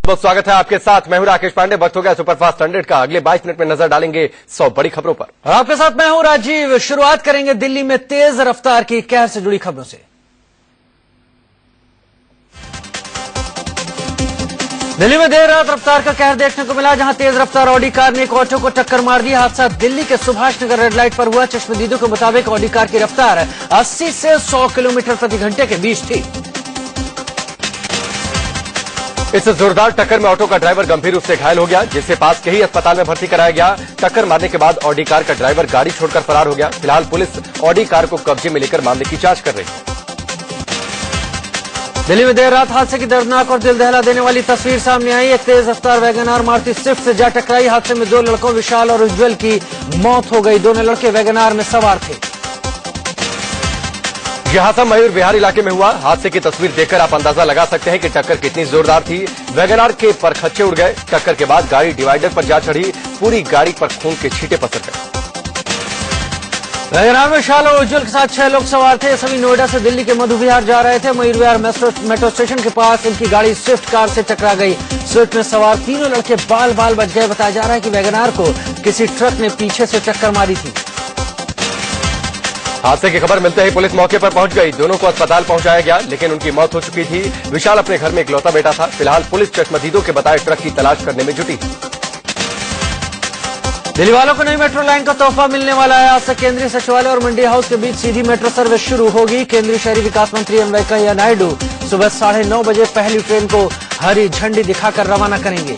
बहुत स्वागत है आपके साथ। मैं हूं राकेश पांडे। वक्त हो गया सुपरफास्ट 100 का। अगले 22 मिनट में नजर डालेंगे 100 बड़ी खबरों पर। और आपके साथ मैं हूं राजीव। शुरुआत करेंगे दिल्ली में तेज रफ्तार की कहर से जुड़ी खबरों से। दिल्ली में देर रात रफ्तार का कहर देखने को मिला, जहां तेज रफ्तार ऑडी कार ने एक ऑटो को टक्कर मार दी। हादसा दिल्ली के सुभाष नगर रेड लाइट पर हुआ। चश्मदीदों के मुताबिक ऑडी कार की रफ्तार 80 से 100 किलोमीटर प्रति घंटे के बीच थी। इस जोरदार टक्कर में ऑटो का ड्राइवर गंभीर रूप से घायल हो गया, जिसे पास के ही अस्पताल में भर्ती कराया गया। टक्कर मारने के बाद ऑडी कार का ड्राइवर गाड़ी छोड़कर फरार हो गया। फिलहाल पुलिस ऑडी कार को कब्जे में लेकर मामले की जांच कर रही है। दिल्ली में देर रात हादसे की दर्दनाक और दिल दहला देने वाली तस्वीर सामने आई। एक तेज रफ्तार वैगनार मारुति स्विफ्ट से जा टकराई। हादसे में 2 लड़कों विशाल और उज्जवल की मौत हो गई। दोनों लड़के वैगनार में सवार थे। यह हादसा मयूर विहार इलाके में हुआ। हादसे की तस्वीर देखकर आप अंदाजा लगा सकते हैं कि टक्कर कितनी जोरदार थी। वैगनार के परखच्चे उड़ गए। टक्कर के बाद गाड़ी डिवाइडर पर जा चढ़ी। पूरी गाड़ी पर खून के छींटे पसर गए। वैगनार में विशाल और उज्जवल के साथ 6 लोग सवार थे। सभी नोएडा से दिल्ली के मधु विहार जा रहे थे। मयूर विहार मेट्रो स्टेशन के पास इनकी गाड़ी स्विफ्ट कार से टकरा गई। स्विफ्ट में सवार तीनों लड़के बाल बाल बच गए। बताया जा रहा है कि वैगनार को किसी ट्रक ने पीछे से टक्कर मारी थी। हादसे की खबर मिलते ही पुलिस मौके पर पहुंच गई। दोनों को अस्पताल पहुंचाया गया, लेकिन उनकी मौत हो चुकी थी। विशाल अपने घर में इकलौता बेटा था। फिलहाल पुलिस चश्मदीदों के बताए ट्रक की तलाश करने में जुटी। दिल्ली वालों को नई मेट्रो लाइन का तोहफा मिलने वाला है। आज से केंद्रीय सचिवालय और मंडी हाउस के बीच सीधी मेट्रो सर्विस शुरू होगी। केंद्रीय शहरी विकास मंत्री एम वेंकैया नायडू सुबह 9:30 बजे पहली ट्रेन को हरी झंडी दिखाकर रवाना करेंगे।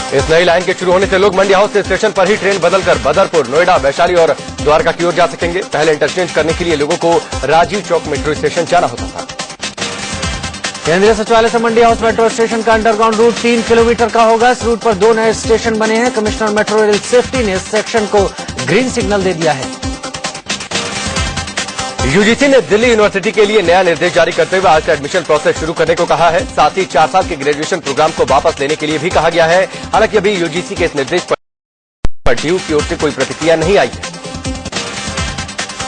इस नई लाइन के शुरू होने से लोग मंडी हाउस के स्टेशन पर ही ट्रेन बदलकर बदरपुर, नोएडा, वैशाली और द्वारका की ओर जा सकेंगे। पहले इंटरचेंज करने के लिए लोगों को राजीव चौक मेट्रो स्टेशन जाना होता था। केंद्रीय सचिवालय से मंडी हाउस मेट्रो स्टेशन का अंडरग्राउंड रूट 3 किलोमीटर का होगा। इस रूट पर 2 नए स्टेशन बने हैं। कमिश्नर मेट्रो रेल सेफ्टी ने इस सेक्शन को ग्रीन सिग्नल दे दिया है। यूजीसी ने दिल्ली यूनिवर्सिटी के लिए नया निर्देश जारी करते हुए आज से एडमिशन प्रोसेस शुरू करने को कहा है। साथ ही 4 साल के ग्रेजुएशन प्रोग्राम को वापस लेने के लिए भी कहा गया है। हालांकि अभी यूजीसी के इस निर्देश पर ड्यू की ओर से कोई प्रतिक्रिया नहीं आई है।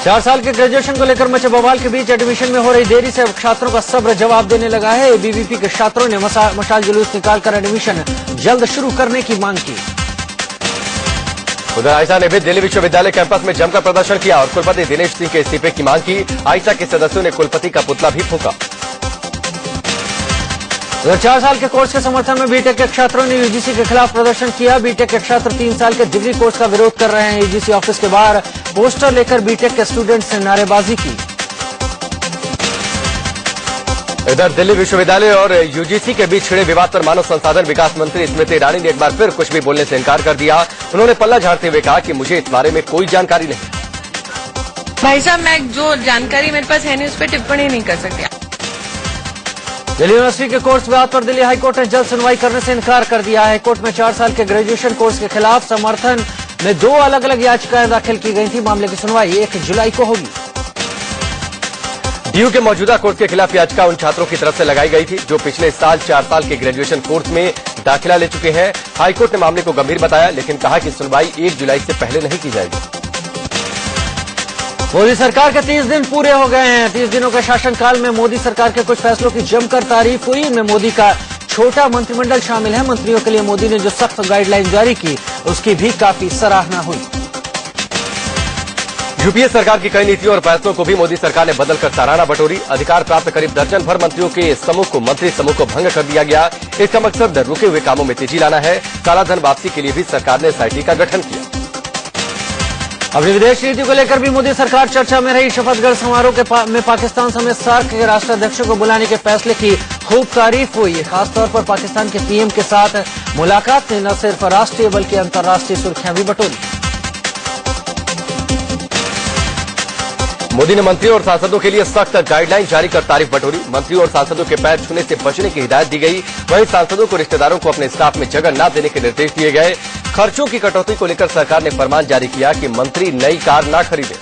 4 साल के ग्रेजुएशन को लेकर मचे बवाल के बीच एडमिशन में हो रही देरी से अब छात्रों का सब्र जवाब देने लगा है। एबीवीपी के छात्रों ने मशाल जुलूस निकालकर एडमिशन जल्द शुरू करने की मांग की। उधर आयशा ने भी दिल्ली विश्वविद्यालय कैंपस में जमकर प्रदर्शन किया और कुलपति दिनेश सिंह के इस्तीफे की मांग की। आयशा के सदस्यों ने कुलपति का पुतला भी फूंका। 4 साल के कोर्स के समर्थन में बीटेक के छात्रों ने यूजीसी के खिलाफ प्रदर्शन किया। बीटेक के छात्र 3 साल के डिग्री कोर्स का विरोध कर रहे हैं। यूजीसी ऑफिस के बाहर पोस्टर लेकर बीटेक के स्टूडेंट्स ने नारेबाजी की। इधर दिल्ली विश्वविद्यालय और यूजीसी के बीच छिड़े विवाद पर मानव संसाधन विकास मंत्री स्मृति ईरानी ने एक बार फिर कुछ भी बोलने से इनकार कर दिया। उन्होंने पल्ला झाड़ते हुए कहा कि मुझे इस बारे में कोई जानकारी नहीं। भाई साहब, मैं जो जानकारी मेरे पास है नहीं उस पर टिप्पणी नहीं कर सकती। दिल्ली यूनिवर्सिटी के कोर्स विवाद पर दिल्ली हाईकोर्ट ने जल्द सुनवाई करने से इनकार कर दिया है। कोर्ट में 4 साल के ग्रेजुएशन कोर्स के खिलाफ समर्थन में 2 अलग अलग याचिकाएं दाखिल की गई थी। मामले की सुनवाई 1 जुलाई को होगी। डीयू के मौजूदा कोर्स के खिलाफ याचिका उन छात्रों की तरफ से लगाई गई थी जो पिछले साल 4 साल के ग्रेजुएशन कोर्स में दाखिला ले चुके हैं। हाईकोर्ट ने मामले को गंभीर बताया, लेकिन कहा कि सुनवाई 1 जुलाई से पहले नहीं की जाएगी। मोदी सरकार के 30 दिन पूरे हो गए हैं। 30 दिनों के शासनकाल में मोदी सरकार के कुछ फैसलों की जमकर तारीफ हुई। इनमें मोदी का छोटा मंत्रिमंडल शामिल है। मंत्रियों के लिए मोदी ने जो सख्त गाइडलाइन जारी की उसकी भी काफी सराहना हुई। यूपीए सरकार की कई नीतियों और फैसलों को भी मोदी सरकार ने बदलकर सराहना बटोरी। अधिकार प्राप्त करीब दर्जन भर मंत्रियों के मंत्री समूह को भंग कर दिया गया। इसका मकसद रुके हुए कामों में तेजी लाना है। कालाधन वापसी के लिए भी सरकार ने एसआईटी का गठन किया। अपनी विदेश नीति को लेकर भी मोदी सरकार चर्चा में रही। शपथ ग्रहण समारोह में पाकिस्तान समेत सार्क के राष्ट्राध्यक्षों को बुलाने के फैसले की खूब तारीफ हुई। खासतौर पर पाकिस्तान के पीएम के साथ मुलाकात ने न सिर्फ राष्ट्रीय बल्कि अंतर्राष्ट्रीय सुर्खियां भी बटोरी। मोदी ने मंत्रियों और सांसदों के लिए सख्त गाइडलाइन जारी कर तारीफ बटोरी। मंत्रियों और सांसदों के पैर छूने से बचने की हिदायत दी गई। वहीं सांसदों को रिश्तेदारों को अपने स्टाफ में जगह न देने के निर्देश दिए गए। खर्चों की कटौती को लेकर सरकार ने फरमान जारी किया कि मंत्री नई कार न खरीदे।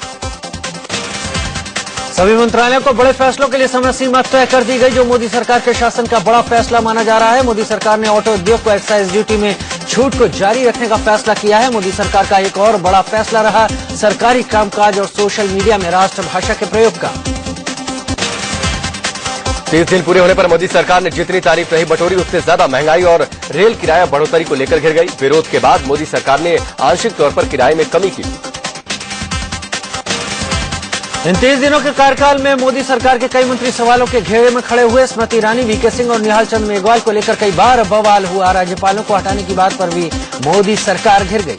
सभी मंत्रालयों को बड़े फैसलों के लिए समय सीमा तय कर दी गई, जो मोदी सरकार के शासन का बड़ा फैसला माना जा रहा है। मोदी सरकार ने ऑटो उद्योग को एक्साइज ड्यूटी में छूट को जारी रखने का फैसला किया है। मोदी सरकार का एक और बड़ा फैसला रहा सरकारी कामकाज और सोशल मीडिया में राष्ट्रभाषा के प्रयोग का। 30 दिन पूरे होने पर मोदी सरकार ने जितनी तारीफ नहीं बटोरी उससे ज्यादा महंगाई और रेल किराया बढ़ोतरी को लेकर घिर गई। विरोध के बाद मोदी सरकार ने आंशिक तौर पर किराए में कमी की। इन 30 दिनों के कार्यकाल में मोदी सरकार के कई मंत्री सवालों के घेरे में खड़े हुए। स्मृति ईरानी, वीके सिंह और निहाल चंद मेघवाल को लेकर कई बार बवाल हुआ। राज्यपालों को हटाने की बात पर भी मोदी सरकार घिर गई।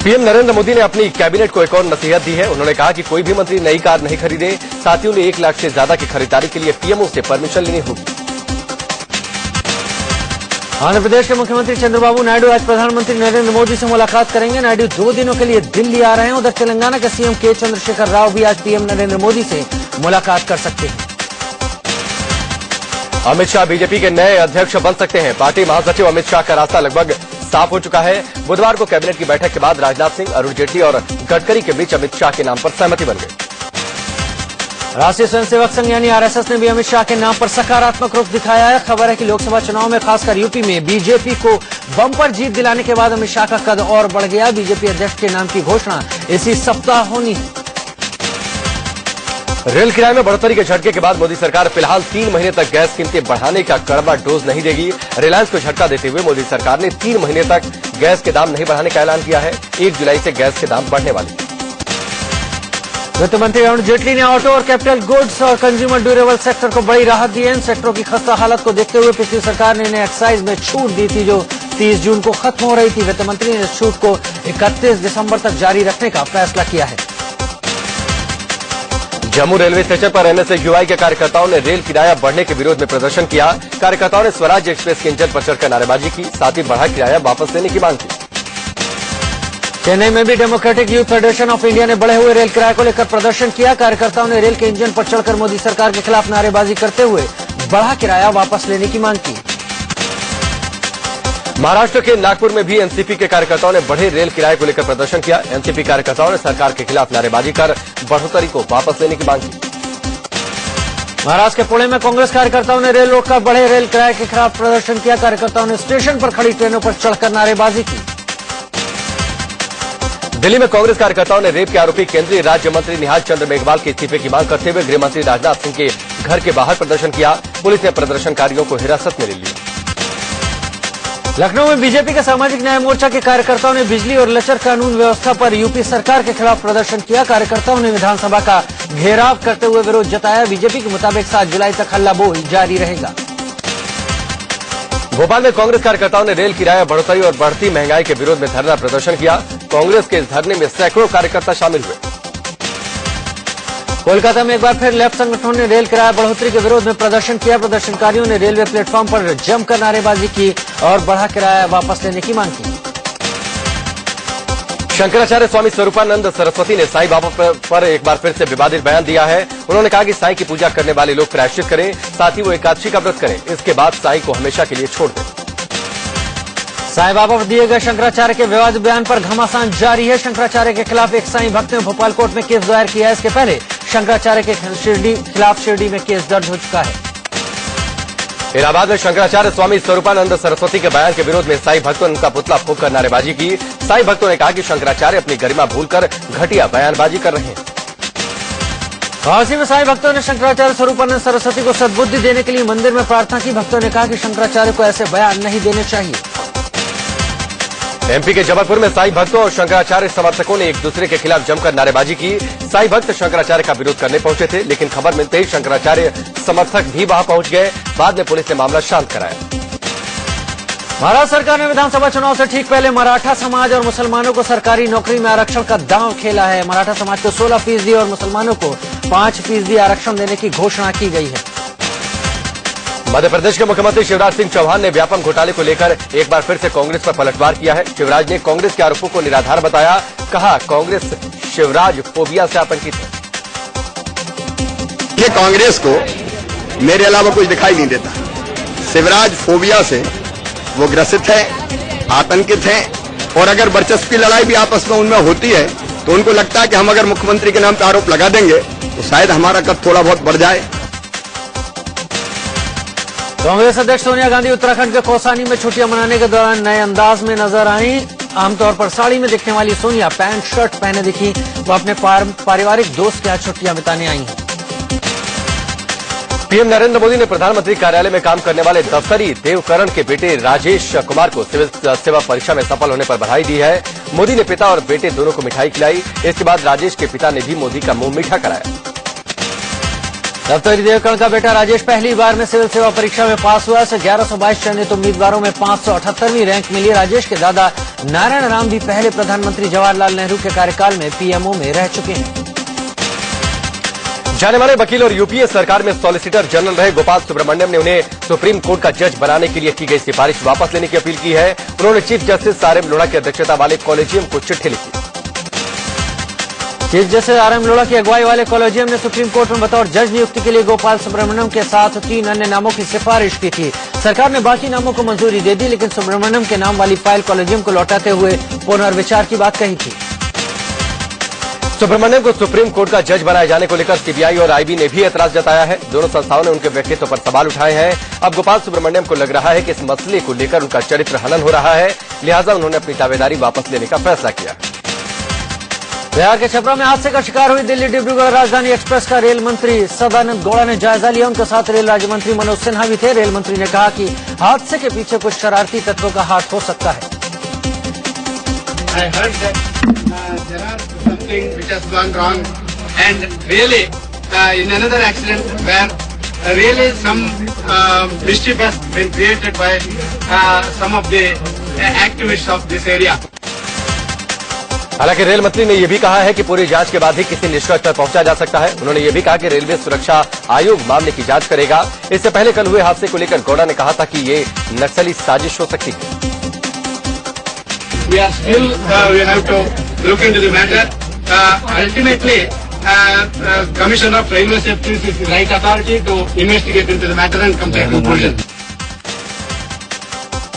पीएम नरेंद्र मोदी ने अपनी कैबिनेट को एक और नसीहत दी है। उन्होंने कहा कि कोई भी मंत्री नई कार नहीं खरीदे। साथियों ने 1 लाख से ज्यादा की खरीदारी के लिए पीएमओ से परमिशन लेनी होगी। आंध्र प्रदेश के मुख्यमंत्री चंद्रबाबू नायडू आज प्रधानमंत्री नरेंद्र मोदी से मुलाकात करेंगे। नायडू 2 दिनों के लिए दिल्ली आ रहे हैं। उधर तेलंगाना के सीएम के चंद्रशेखर राव भी आज पीएम नरेंद्र मोदी से मुलाकात कर सकते हैं। अमित शाह बीजेपी के नए अध्यक्ष बन सकते हैं। पार्टी महासचिव अमित शाह का रास्ता लगभग साफ हो चुका है। बुधवार को कैबिनेट की बैठक के बाद राजनाथ सिंह, अरुण जेटली और गडकरी के बीच अमित शाह के नाम पर सहमति बन गई। राष्ट्रीय स्वयंसेवक संघ यानी आरएसएस ने भी अमित शाह के नाम पर सकारात्मक रुख दिखाया है। खबर है कि लोकसभा चुनाव में खासकर यूपी में बीजेपी को बम्पर जीत दिलाने के बाद अमित शाह का कद और बढ़ गया। बीजेपी अध्यक्ष के नाम की घोषणा इसी सप्ताह होनी है। रेल किराए में बढ़ोतरी के झटके के बाद मोदी सरकार फिलहाल 3 महीने तक गैस कीमतें बढ़ाने का कड़वा डोज नहीं देगी। रिलायंस को झटका देते हुए मोदी सरकार ने 3 महीने तक गैस के दाम नहीं बढ़ाने का ऐलान किया है। 1 जुलाई से गैस के दाम बढ़ने वाले। वित्त मंत्री अरुण जेटली ने ऑटो और कैपिटल गुड्स और कंज्यूमर ड्यूरेबल सेक्टर को बड़ी राहत दी है। इन सेक्टरों की खस्ता हालत को देखते हुए पिछली सरकार ने इन्हें एक्साइज में छूट दी थी जो 30 जून को खत्म हो रही थी। वित्त मंत्री ने इस छूट को 31 दिसंबर तक जारी रखने का फैसला किया है। जम्मू रेलवे स्टेशन पर एनएसयूआई के कार्यकर्ताओं ने रेल किराया बढ़ने के विरोध में प्रदर्शन किया। कार्यकर्ताओं ने स्वराज एक्सप्रेस के इंजन पर चढ़कर नारेबाजी की। साथ ही बढ़ा किराया वापस लेने की मांग की। चेन्नई में भी democratic youth federation of India ने बढ़े हुए रेल किराए को लेकर प्रदर्शन किया। कार्यकर्ताओं ने रेल के इंजन पर चढ़कर मोदी सरकार के खिलाफ नारेबाजी करते हुए बढ़ा किराया वापस लेने की मांग की। महाराष्ट्र के नागपुर में भी एनसीपी के कार्यकर्ताओं ने बढ़े रेल किराए को लेकर प्रदर्शन किया। एनसीपी कार्यकर्ताओं ने सरकार के खिलाफ नारेबाजी कर बढ़ोतरी को वापस लेने की मांग की। महाराष्ट्र के पुणे में कांग्रेस कार्यकर्ताओं ने रेल रोक कर बढ़े रेल किराए के खिलाफ प्रदर्शन किया। कार्यकर्ताओं ने स्टेशन पर खड़ी ट्रेनों पर चढ़कर नारेबाजी की। दिल्ली में कांग्रेस कार्यकर्ताओं ने रेप के आरोपी केंद्रीय राज्य मंत्री निहाल चंद मेघवाल के इस्तीफे की मांग करते हुए गृह मंत्री राजनाथ सिंह के घर के बाहर प्रदर्शन किया। पुलिस ने प्रदर्शनकारियों को हिरासत में ले लिया। लखनऊ में बीजेपी के सामाजिक न्याय मोर्चा के कार्यकर्ताओं ने बिजली और लचर कानून व्यवस्था पर यूपी सरकार के खिलाफ प्रदर्शन किया। कार्यकर्ताओं ने विधानसभा का घेराव करते हुए विरोध जताया। बीजेपी के मुताबिक 7 जुलाई तक हल्ला बोल जारी रहेगा। भोपाल में कांग्रेस कार्यकर्ताओं ने रेल किराया बढ़ोतरी और बढ़ती महंगाई के विरोध में धरना प्रदर्शन किया। कांग्रेस के इस धरने में सैकड़ों कार्यकर्ता शामिल हुए। कोलकाता में एक बार फिर लेफ्ट संगठनों ने रेल किराया बढ़ोतरी के विरोध में प्रदर्शन किया। प्रदर्शनकारियों ने रेलवे प्लेटफॉर्म पर जमकर नारेबाजी की और बढ़ा किराया वापस लेने की मांग की। शंकराचार्य स्वामी स्वरूपानंद सरस्वती ने साईं बाबा पर एक बार फिर से विवादित बयान दिया है। उन्होंने कहा कि साईं की पूजा करने वाले लोग प्रायश्चित करें, साथ ही वो एकादशी का व्रत करें। इसके बाद साईं को हमेशा के लिए छोड़ दें। साईं बाबा पर दिए गए शंकराचार्य के विवादित बयान पर घमासान जारी है। शंकराचार्य के खिलाफ एक साईं भक्त ने भोपाल कोर्ट में केस दायर किया है। इसके पहले शंकराचार्य के खिलाफ शिरडी में केस दर्ज हो चुका है। इलाहाबाद में शंकराचार्य स्वामी स्वरूपानंद सरस्वती के बयान के विरोध में साईं भक्तों ने उनका पुतला फूंककर नारेबाजी की। साईं भक्तों ने कहा कि शंकराचार्य अपनी गरिमा भूलकर घटिया बयानबाजी कर रहे हैं। वाराणसी में साईं भक्तों ने शंकराचार्य स्वरूपानंद सरस्वती को सद्बुद्धि देने के लिए मंदिर में प्रार्थना की। भक्तों ने कहा कि शंकराचार्य को ऐसे बयान नहीं देने चाहिए। एमपी के जबलपुर में साईं भक्तों और शंकराचार्य समर्थकों ने एक दूसरे के खिलाफ जमकर नारेबाजी की। साईं भक्त शंकराचार्य का विरोध करने पहुंचे थे, लेकिन खबर मिलते ही शंकराचार्य समर्थक भी वहां पहुंच गए। बाद में पुलिस ने मामला शांत कराया। महाराष्ट्र सरकार ने विधानसभा चुनाव से ठीक पहले मराठा समाज और मुसलमानों को सरकारी नौकरी में आरक्षण का दांव खेला है। मराठा समाज को 16% और मुसलमानों को 5% आरक्षण देने की घोषणा की गई है। मध्य प्रदेश के मुख्यमंत्री शिवराज सिंह चौहान ने व्यापम घोटाले को लेकर एक बार फिर से कांग्रेस पर पलटवार किया है। शिवराज ने कांग्रेस के आरोपों को निराधार बताया। कहा, कांग्रेस शिवराज फोबिया से आतंकित है। ये कांग्रेस को मेरे अलावा कुछ दिखाई नहीं देता। शिवराज फोबिया से वो ग्रसित है, आतंकित है। और अगर वर्चस्व लड़ाई भी आपस में उनमें होती है तो उनको लगता है कि हम अगर मुख्यमंत्री के नाम पर आरोप लगा देंगे तो शायद हमारा कद थोड़ा बहुत बढ़ जाए। कांग्रेस अध्यक्ष सोनिया गांधी उत्तराखंड के कौसानी में छुट्टियां मनाने के दौरान नए अंदाज में नजर आईं। आमतौर पर साड़ी में दिखने वाली सोनिया पैंट शर्ट पहने दिखी। वो अपने पारिवारिक दोस्त के यहाँ छुट्टियां बिताने आई हैं। पीएम नरेंद्र मोदी ने प्रधानमंत्री कार्यालय में काम करने वाले दफ्तरी देवकरण के बेटे राजेश कुमार को सिविल सेवा परीक्षा में सफल होने पर बधाई दी है। मोदी ने पिता और बेटे दोनों को मिठाई खिलाई। इसके बाद राजेश के पिता ने भी मोदी का मुंह मीठा कराया। दफ्तरी देवकरण का बेटा राजेश पहली बार में सिविल सेवा परीक्षा में पास हुआ। इसे 1122 चयनित उम्मीदवारों में 578वीं रैंक मिली। राजेश के दादा नारायण राम भी पहले प्रधानमंत्री जवाहरलाल नेहरू के कार्यकाल में पीएमओ में रह चुके हैं। जाने माने वकील और यूपीए सरकार में सॉलिसिटर जनरल रहे गोपाल सुब्रमण्यम ने उन्हें सुप्रीम कोर्ट का जज बनाने के लिए की गई सिफारिश वापस लेने की अपील की है। उन्होंने चीफ जस्टिस आरएम लोढ़ा की अध्यक्षता वाले कॉलेजियम को चिट्ठी लिखी। चीफ जस्टिस आरएम लोढ़ा की अगुवाई वाले कॉलेजियम ने सुप्रीम कोर्ट में बतौर जज नियुक्ति के लिए गोपाल सुब्रमण्यम के साथ 3 अन्य नामों की सिफारिश की थी। सरकार ने बाकी नामों को मंजूरी दे दी, लेकिन सुब्रमण्यम के नाम वाली फाइल कॉलेजियम को लौटाते हुए पुनर्विचार की बात कही थी। सुब्रमण्यम को सुप्रीम कोर्ट का जज बनाए जाने को लेकर सीबीआई और आईबी ने भी एतराज जताया है। दोनों संस्थाओं ने उनके व्यक्तित्व पर सवाल उठाए हैं। अब गोपाल सुब्रमण्यम को लग रहा है कि इस मसले को लेकर उनका चरित्र हनन हो रहा है, लिहाजा उन्होंने अपनी दावेदारी वापस लेने का फैसला किया। बिहार के छपरा में हादसे का शिकार हुई दिल्ली डिब्रूगढ़ राजधानी एक्सप्रेस का रेल मंत्री सदानंद गौड़ा ने जायजा लिया। उनके साथ रेल राज्य मंत्री मनोज सिन्हा भी थे। रेल मंत्री ने कहा कि हादसे के पीछे कुछ शरारती तत्वों का हाथ हो सकता है। I heard that there are something which has gone wrong, and really in another accident where really some mischief has been created by some of the activists of this area. हालांकि रेल मंत्री ने यह भी कहा है कि पूरी जांच के बाद ही किसी निष्कर्ष पर पहुंचा जा सकता है। उन्होंने यह भी कहा कि रेलवे सुरक्षा आयोग मामले की जांच करेगा। इससे पहले कल हुए हादसे को लेकर गौड़ा ने कहा था कि ये नक्सली साजिश हो सकती है। We are still we have to look into the matter. Ultimately, Commissioner of Railway Safety is the right authority to investigate into the matter and come to a conclusion.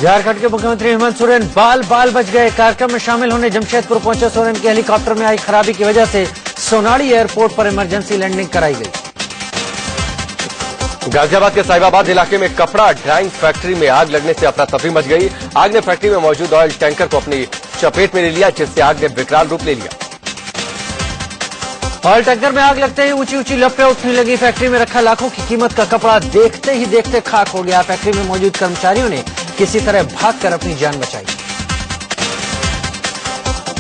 Jharkhand के मुख्यमंत्री हेमंत सोरेन बाल बच गए। कार्यक्रम में शामिल होने जमशेदपुर पहुंचे सोरेन के हेलीकॉप्टर में आई खराबी की वजह से सोनाड़ी एयरपोर्ट पर इमरजेंसी लैंडिंग कराई गई। गाजियाबाद के साहिबाबाद इलाके में कपड़ा ड्राइंग फैक्ट्री में आग लगने से अफरा तफरी मच गई। आग ने फैक्ट्री में मौजूद ऑयल टैंकर को अपनी चपेट में ले लिया, जिससे आग ने विकराल रूप ले लिया। ऑयल टैंकर में आग लगते ही ऊंची ऊंची लपटें उठने लगी। फैक्ट्री में रखा लाखों की कीमत का कपड़ा देखते ही देखते खाक हो गया। फैक्ट्री में मौजूद कर्मचारियों ने किसी तरह भागकर अपनी जान बचाई।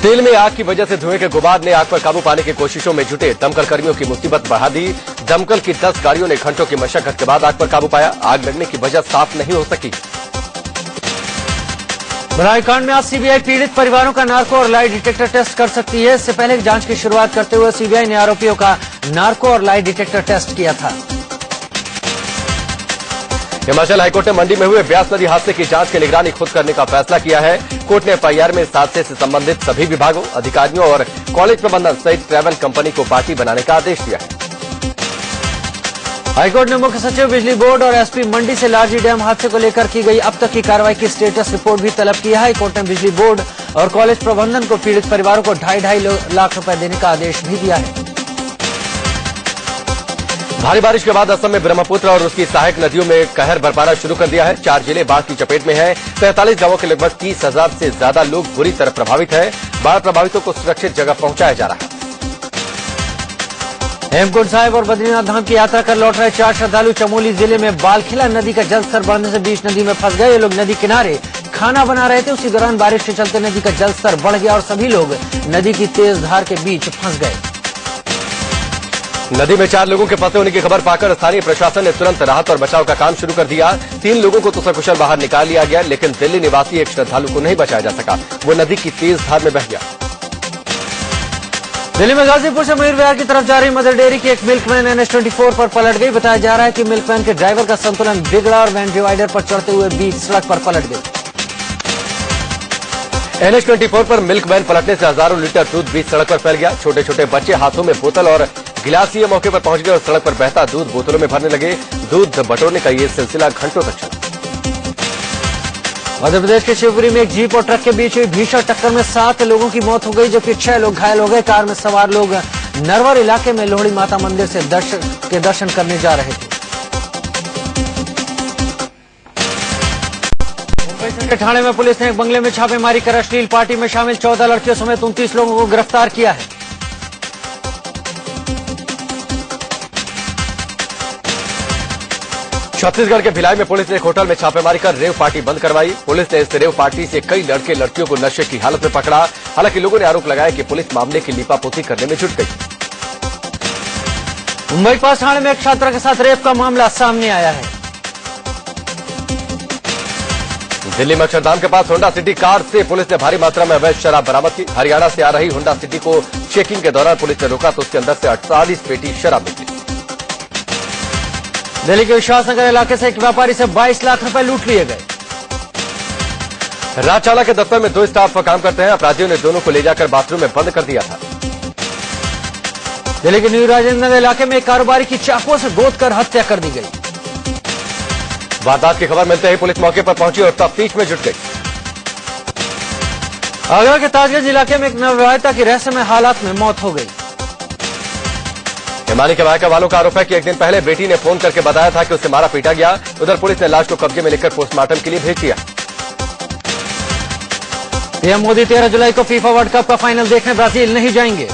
तेल में आग की वजह से धुएं के गुबार ने आग पर काबू पाने की कोशिशों में जुटे दमकल कर्मियों की मुसीबत बढ़ा दी। दमकल की 10 गाड़ियों ने घंटों की मशक्कत के बाद आग पर काबू पाया। आग लगने की वजह साफ नहीं हो सकी। बढ़ाई कांड में आज सीबीआई पीड़ित परिवारों का नार्को और लाई डिटेक्टर टेस्ट कर सकती है। इससे पहले जांच की शुरुआत करते हुए सीबीआई ने आरोपियों का नार्को और लाई डिटेक्टर टेस्ट किया था। हिमाचल हाईकोर्ट ने मंडी में हुए ब्यास नदी हादसे की जांच की निगरानी खुद करने का फैसला किया है। कोर्ट ने एफआईआर में इस हादसे से संबंधित सभी विभागों, अधिकारियों और कॉलेज प्रबंधन सहित ट्रैवल कंपनी को पार्टी बनाने का आदेश दिया है। हाईकोर्ट ने मुख्य सचिव बिजली बोर्ड और एसपी मंडी से लारजी डैम हादसे को लेकर की गई अब तक की कार्रवाई की स्टेटस रिपोर्ट भी तलब की है। हाईकोर्ट ने बिजली बोर्ड और कॉलेज प्रबंधन को पीड़ित परिवारों को 2.5 लाख रुपए देने का आदेश भी दिया है। भारी बारिश के बाद असम में ब्रह्मपुत्र और उसकी सहायक नदियों में कहर बरपाना शुरू कर दिया है। 4 जिले बाढ़ की चपेट में हैं। 45 गांवों के लगभग 30,000 से ज्यादा लोग बुरी तरह प्रभावित हैं। बाढ़ प्रभावितों को सुरक्षित जगह पहुंचाया जा रहा है। हेमकुंड साहिब और बद्रीनाथ धाम की यात्रा कर लौट रहे 4 श्रद्धालु चमोली जिले में बालखिला नदी का जलस्तर बढ़ने से बीच नदी में फंस गए। ये लोग नदी किनारे खाना बना रहे थे। उसी दौरान बारिश के चलते नदी का जलस्तर बढ़ गया और सभी लोग नदी की तेज धार के बीच फंस गए। नदी में 4 लोगों के फंसे होने की खबर पाकर स्थानीय प्रशासन ने तुरंत राहत और बचाव का काम शुरू कर दिया। 3 लोगों को तो सकुशल बाहर निकाल लिया गया, लेकिन दिल्ली निवासी एक श्रद्धालु को नहीं बचाया जा सका। वो नदी की तेज धार में बह गया। दिल्ली में गाजीपुर से मयूर विहार की तरफ जा रही मदर डेयरी की एक मिल्कवैन NH24 पर पलट गई। बताया जा रहा है कि मिल्कवैन के ड्राइवर का संतुलन बिगड़ा और वैन डिवाइडर पर चढ़ते हुए बीच सड़क पर पलट गई। NH24 पर मिल्क वैन पलटने से हजारों लीटर दूध बीच सड़क पर फैल गया। छोटे छोटे बच्चे हाथों में बोतल और गिलास लिए मौके पर पहुंच गए और सड़क पर बहता दूध बोतलों में भरने लगे। दूध बटोरने का ये सिलसिला घंटों तक चला। मध्य प्रदेश के शिवपुरी में एक जीप और ट्रक के बीच हुई भीषण टक्कर में 7 लोगों की मौत हो गई, जबकि 6 लोग घायल हो गए। कार में सवार लोग नरवर इलाके में लोहड़ी माता मंदिर से दर्शन करने जा रहे थे। मुंबई के ठाणे में पुलिस ने एक बंगले में छापेमारी कर अश्लील पार्टी में शामिल 14 लड़कियों समेत 29 लोगों को गिरफ्तार किया है। छत्तीसगढ़ के भिलाई में पुलिस ने एक होटल में छापेमारी कर रेव पार्टी बंद करवाई। पुलिस ने इस रेव पार्टी से कई लड़के लड़कियों को नशे की हालत में पकड़ा। हालांकि लोगों ने आरोप लगाया कि पुलिस मामले की लीपापोती करने में जुट गई। मुंबई पास थाने में एक छात्रा के साथ रेप का मामला सामने आया है। दिल्ली में अक्षरधाम के पास होंडा सिटी कार से पुलिस ने भारी मात्रा में अवैध शराब बरामद की। हरियाणा से आ रही होंडा सिटी को चेकिंग के दौरान पुलिस ने रोका तो उसके अंदर से 48 पेटी शराब निकली। दिल्ली के विश्वासनगर इलाके से एक व्यापारी से 22 लाख रुपए लूट लिए गए। राजचाला के दफ्तर में 2 स्टाफ काम करते हैं। अपराधियों ने दोनों को ले जाकर बाथरूम में बंद कर दिया था। दिल्ली के न्यू राजेंद्र नगर इलाके में एक कारोबारी की चाकुओं से गोदकर हत्या कर दी गई। वारदात की खबर मिलते ही पुलिस मौके पर पहुंची और तफ्तीश में जुट गई। आगरा के ताजगंज इलाके में एक नवविवाहिता की रहस्यमय हालात में मौत हो गई। हिमानी के मायका वालों का आरोप है कि एक दिन पहले बेटी ने फोन करके बताया था कि उसे मारा पीटा गया। उधर पुलिस ने लाश को कब्जे में लेकर पोस्टमार्टम के लिए भेज दिया। पीएम मोदी 13 जुलाई को फीफा वर्ल्ड कप का फाइनल देखने ब्राजील नहीं जाएंगे।